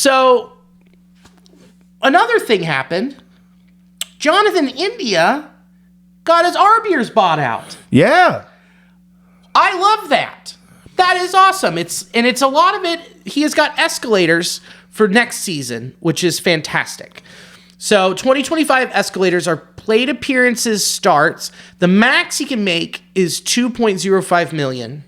So another thing happened. Jonathan India got his Arbiers bought out. Yeah. I love that. That is awesome. It's a lot of it. He has got escalators for next season, which is fantastic. So 2025 escalators are plate appearances starts. The max he can make is $2.05 million.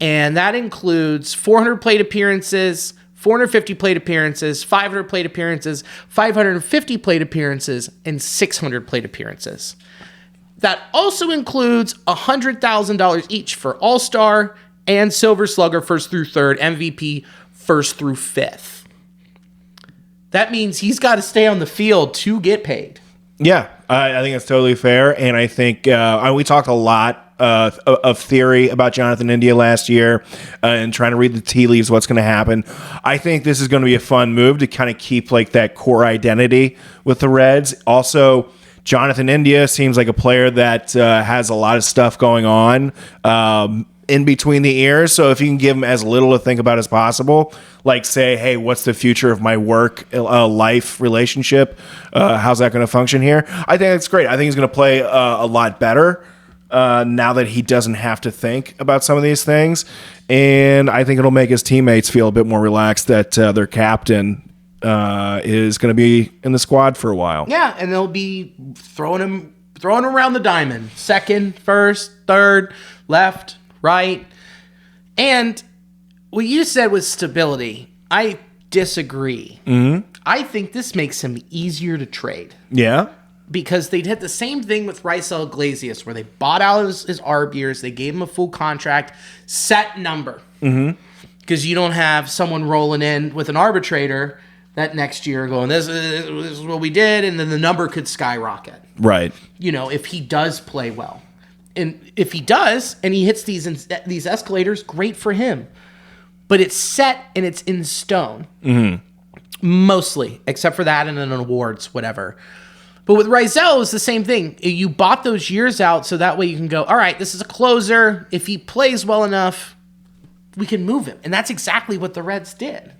And that includes 400 plate appearances, 450 plate appearances, 500 plate appearances, 550 plate appearances, and 600 plate appearances. That also includes $100,000 each for All-Star and Silver Slugger first through third, MVP first through fifth. That means he's got to stay on the field to get paid. Yeah, I think it's totally fair. And I think we talked a lot of theory about Jonathan India last year and trying to read the tea leaves, what's going to happen. I think this is going to be a fun move to kind of keep like that core identity with the Reds. Also, Jonathan India seems like a player that has a lot of stuff going on in between the ears. So if you can give him as little to think about as possible, like say, hey, what's the future of my work life relationship? How's that going to function here? I think that's great. I think he's going to play a lot better now that he doesn't have to think about some of these things. And I think it'll make his teammates feel a bit more relaxed that their captain is going to be in the squad for a while. Yeah, and they'll be throwing around the diamond. Second, first, third, left, right. And what you said was stability. I disagree. Mm-hmm. I think this makes him easier to trade. Yeah. Because they'd hit the same thing with Raisel Iglesias, where they bought out his Arbiers, they gave him a full contract, set number. Because you don't have someone rolling in with an arbitrator that next year going, this is what we did, and then the number could skyrocket. Right. If he does play well. And if he does, and he hits these escalators, great for him. But it's set and it's in stone. Mm-hmm. Mostly, except for that and then awards, whatever. But with Raisel, it's the same thing. You bought those years out so that way you can go, all right, this is a closer. If he plays well enough, we can move him. And that's exactly what the Reds did.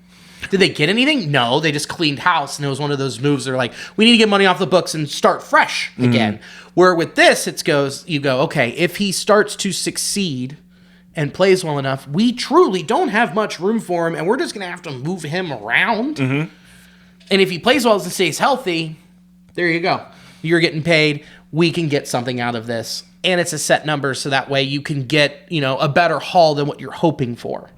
Did they get anything? No, they just cleaned house, and it was one of those moves that are like, we need to get money off the books and start fresh again. Where with this, you go, okay, if he starts to succeed and plays well enough, we truly don't have much room for him, and we're just going to have to move him around. And if he plays well and stays healthy, there you go. You're getting paid. We can get something out of this. And it's a set number, so that way you can get, a better haul than what you're hoping for.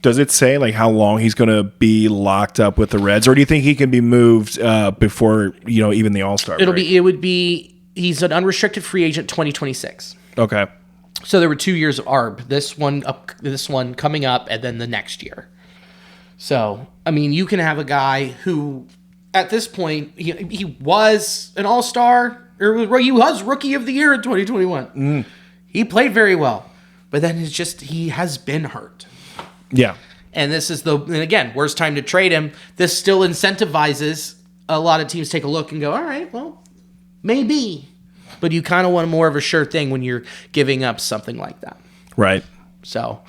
Does it say like how long he's going to be locked up with the Reds, or do you think he can be moved before even the All-Star break? He's an unrestricted free agent 2026. Okay. So there were 2 years of ARB. This one coming up, and then the next year. So you can have a guy who, at this point, he was an All-Star, or he was Rookie of the Year in 2021. He played very well, but then he has been hurt. Yeah. And this is again, worst time to trade him. This still incentivizes a lot of teams take a look and go, all right, well, maybe. But you kind of want more of a sure thing when you're giving up something like that. Right. So